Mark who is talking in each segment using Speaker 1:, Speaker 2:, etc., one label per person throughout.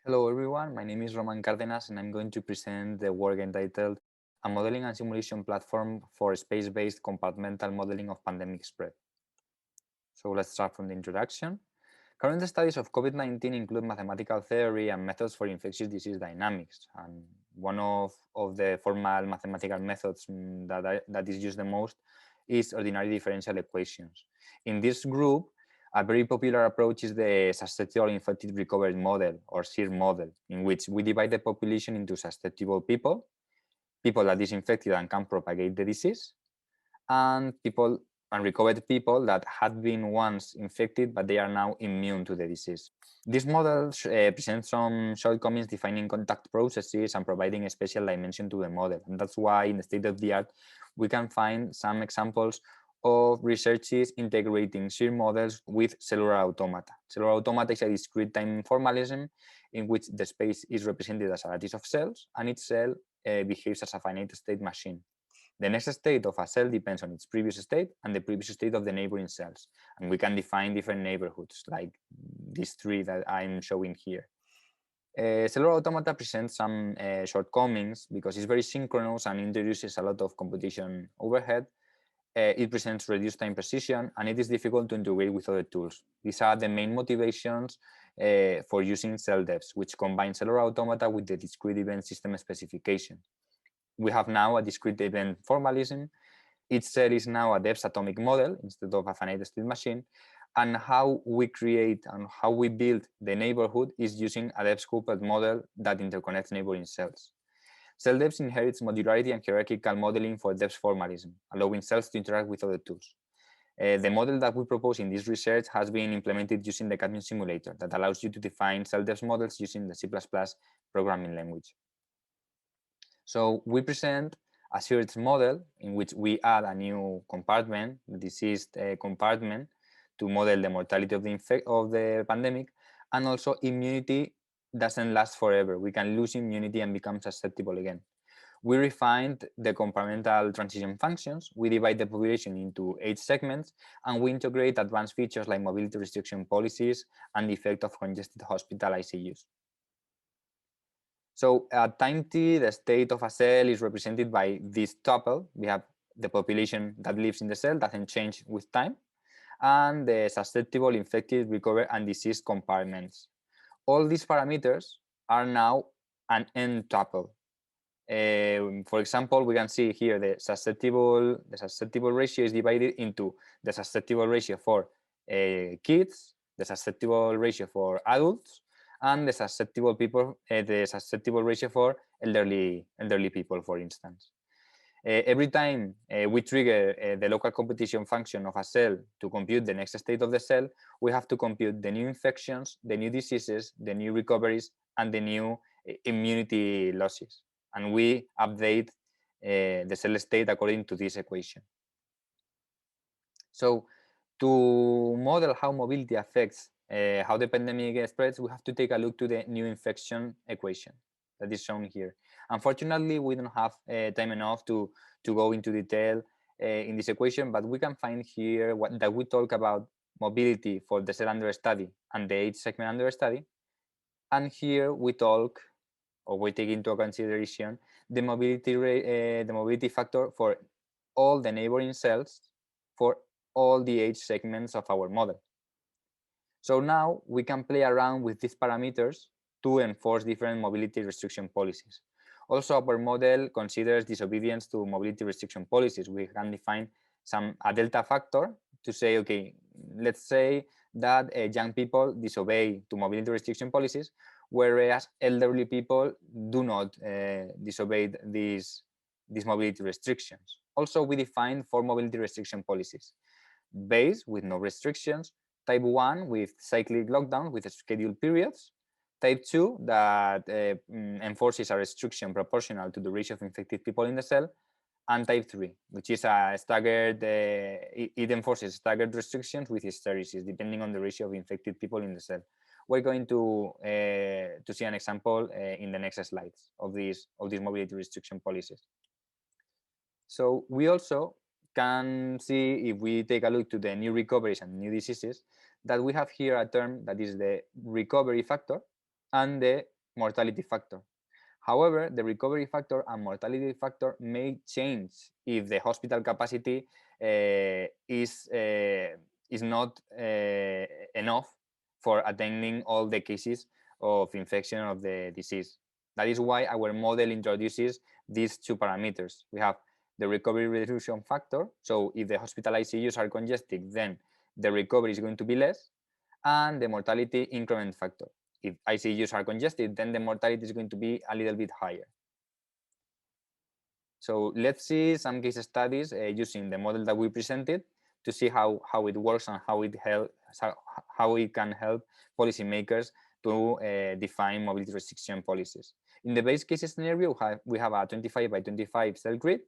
Speaker 1: Hello everyone, my name is Roman Cárdenas and I'm going to present the work entitled A Modeling and Simulation Platform for Space-Based Compartmental Modeling of Pandemic Spread. So let's start from the introduction. Current studies of COVID-19 include mathematical theory and methods for infectious disease dynamics. And one of the formal mathematical methods that is used the most is ordinary differential equations. In this group, a very popular approach is the susceptible infected recovered model or SIR model, in which we divide the population into susceptible people, people that is infected and can propagate the disease, and people and recovered people that had been once infected, but they are now immune to the disease. This model presents some shortcomings defining contact processes and providing a special dimension to the model. And that's why in the state of the art, we can find some examples of researches integrating SIR models with cellular automata. Cellular automata is a discrete time formalism in which the space is represented as a lattice of cells and each cell behaves as a finite state machine. The next state of a cell depends on its previous state and the previous state of the neighboring cells. And we can define different neighborhoods like these three that I'm showing here. Cellular automata presents some shortcomings because it's very synchronous and introduces a lot of computation overhead. It presents reduced time precision and it is difficult to integrate with other tools. These are the main motivations for using CellDevs, which combine cellular automata with the discrete event system specification. We have now a discrete event formalism. Each cell is now a Dev's atomic model instead of a finite state machine. And how we create and how we build the neighborhood is using a Dev's coupled model that interconnects neighboring cells. CellDevs inherits modularity and hierarchical modeling for Dev's formalism, allowing cells to interact with other tools. The model that we propose in this research has been implemented using the Cadmium simulator that allows you to define CellDevs models using the C++ programming language. So we present a search model in which we add a new compartment, the deceased compartment, to model the mortality of the pandemic, and also immunity doesn't last forever. We can lose immunity and become susceptible again. We refined the compartmental transition functions. We divide the population into 8 segments, and we integrate advanced features like mobility restriction policies and the effect of congested hospital ICUs. So at time t, the state of a cell is represented by this tuple. We have the population that lives in the cell, doesn't change with time, and the susceptible, infected, recovered, and diseased compartments. All these parameters are now an n tuple. For example, we can see here the susceptible ratio is divided into the susceptible ratio for kids, the susceptible ratio for adults, and the susceptible ratio for elderly people, for instance. Every time we trigger the local competition function of a cell to compute the next state of the cell, we have to compute the new infections, the new diseases, the new recoveries, and the new immunity losses. And we update the cell state according to this equation. So to model how mobility affects how the pandemic spreads, we have to take a look to the new infection equation that is shown here. Unfortunately, we don't have time enough to go into detail in this equation, but we can find here that we talk about mobility for the cell under study and the age segment under study. And here we talk, or we take into consideration, the mobility factor for all the neighboring cells for all the age segments of our model. So now we can play around with these parameters to enforce different mobility restriction policies. Also, our model considers disobedience to mobility restriction policies. We can define a delta factor to say, okay, let's say that young people disobey to mobility restriction policies, whereas elderly people do not disobey these mobility restrictions. Also, we define 4 mobility restriction policies: base with no restrictions, type 1 with cyclic lockdown with scheduled periods, type 2 that enforces a restriction proportional to the ratio of infected people in the cell, and type 3, which is a staggered, it enforces staggered restrictions with hysteresis depending on the ratio of infected people in the cell. We're going to see an example in the next slides of these mobility restriction policies. So we also can see, if we take a look to the new recoveries and new diseases, that we have here a term that is the recovery factor and the mortality factor. However, the recovery factor and mortality factor may change if the hospital capacity is not enough for attending all the cases of infection of the disease. That is why our model introduces these two parameters. We have the recovery reduction factor. So if the hospital ICUs are congested, then the recovery is going to be less, and the mortality increment factor. If ICUs are congested, then the mortality is going to be a little bit higher. So let's see some case studies using the model that we presented to see how it works and how it can help policymakers to define mobility restriction policies. In the base case scenario, we have a 25 by 25 cell grid,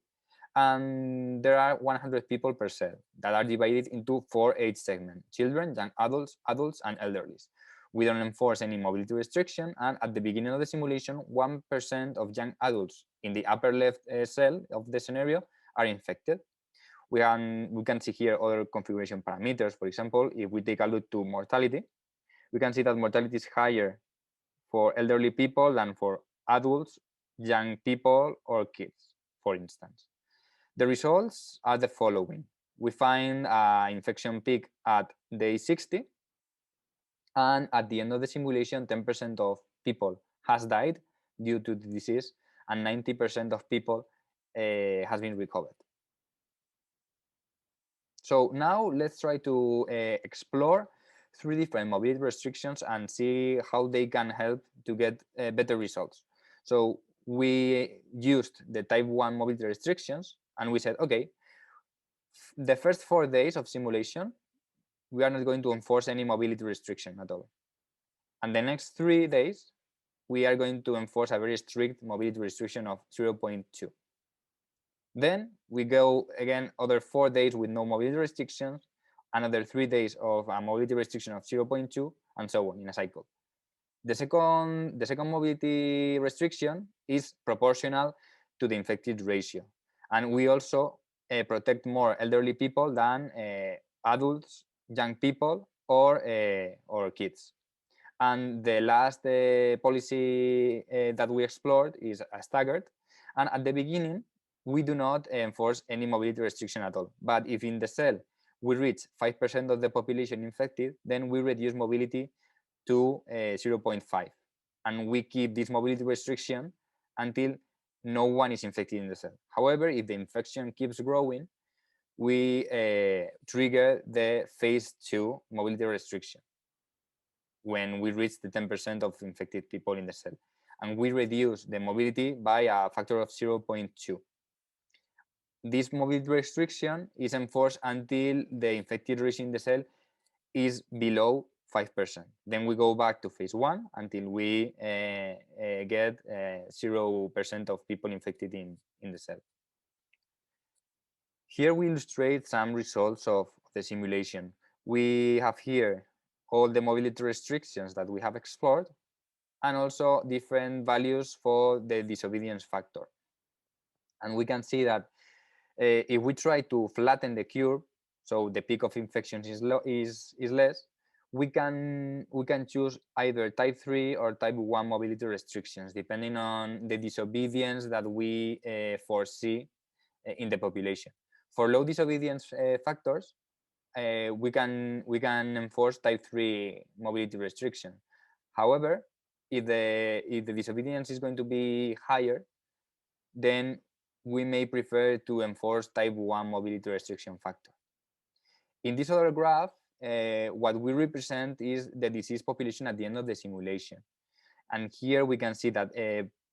Speaker 1: and there are 100 people per cell that are divided into 4 age segments: children, young adults, and elderly. We don't enforce any mobility restriction, and at the beginning of the simulation, 1% of young adults in the upper left cell of the scenario are infected. We can see here other configuration parameters. For example, if we take a look to mortality, we can see that mortality is higher for elderly people than for adults, young people, or kids, for instance. The results are the following. We find an infection peak at day 60, and at the end of the simulation, 10% of people has died due to the disease, and 90% of people has been recovered. So now let's try to explore 3 different mobility restrictions and see how they can help to get better results. So we used the type 1 mobility restrictions, and we said, okay, the first 4 days of simulation, we are not going to enforce any mobility restriction at all. And the next 3 days, we are going to enforce a very strict mobility restriction of 0.2. Then we go again other 4 days with no mobility restrictions, another 3 days of a mobility restriction of 0.2, and so on in a cycle. The second mobility restriction is proportional to the infected ratio. And we also protect more elderly people than adults, young people, or kids. And the last policy that we explored is staggered. And at the beginning, we do not enforce any mobility restriction at all. But if in the cell we reach 5% of the population infected, then we reduce mobility to 0.5. And we keep this mobility restriction until no one is infected in the cell. However, if the infection keeps growing, we trigger the phase 2 mobility restriction when we reach the 10% of infected people in the cell. And we reduce the mobility by a factor of 0.2. This mobility restriction is enforced until the infected ratio in the cell is below 5%. Then we go back to phase 1 until we get 0% of people infected in the cell. Here we illustrate some results of the simulation. We have here all the mobility restrictions that we have explored, and also different values for the disobedience factor. And we can see that if we try to flatten the curve, so the peak of infections is less, we can choose either type 3 or type 1 mobility restrictions, depending on the disobedience that we foresee in the population. For low disobedience factors, we can enforce type 3 mobility restriction. However, if the disobedience is going to be higher, then we may prefer to enforce type 1 mobility restriction factor. In this other graph, what we represent is the disease population at the end of the simulation. And here we can see that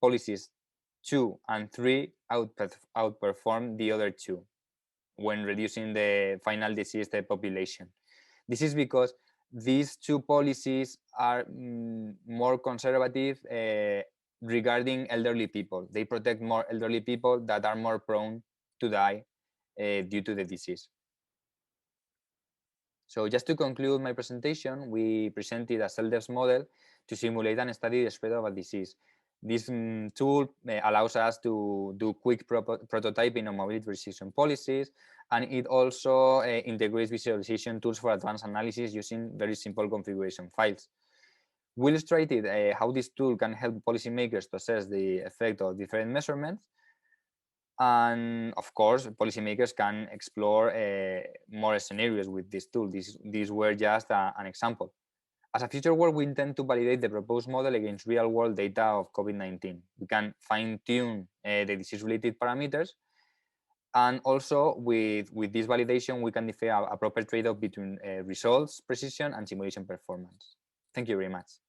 Speaker 1: policies 2 and 3 outperform the other 2 when reducing the final diseased population. This is because these 2 policies are more conservative regarding elderly people. They protect more elderly people that are more prone to die due to the disease. So just to conclude my presentation, we presented a cell death model to simulate and study the spread of a disease. This tool allows us to do quick prototyping of mobility restriction policies, and it also integrates visualization tools for advanced analysis using very simple configuration files. We illustrated how this tool can help policymakers to assess the effect of different measurements. And of course, policymakers can explore more scenarios with this tool. These were just an example. As a future work, we intend to validate the proposed model against real-world data of COVID-19. We can fine-tune the disease-related parameters. And also, with this validation, we can define a proper trade-off between results, precision, and simulation performance. Thank you very much.